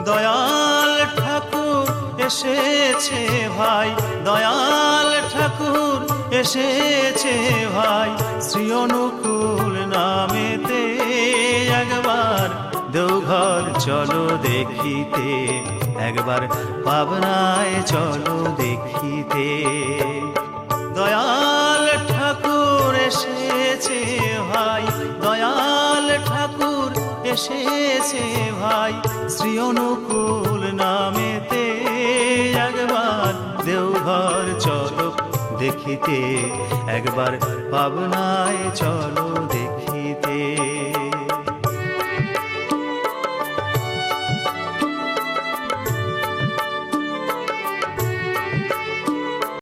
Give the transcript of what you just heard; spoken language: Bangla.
দয়াল ঠাকুর এসেছে ভাই, দয়াল ঠাকুর এসেছে ভাই, শ্রী অনুকূল নামেতে একবার দেওঘর চলো দেখিতে, একবার পাবনায় চলো দেখিতে। দয়াল ঠাকুর এসেছে ভাই, দয়াল ঠাকুর এসেছে ভাই, শ্রী অনুকূল নামেতে একবার দেওঘর চলো দেখিতে, একবার পাবনায় চলো দেখিতে।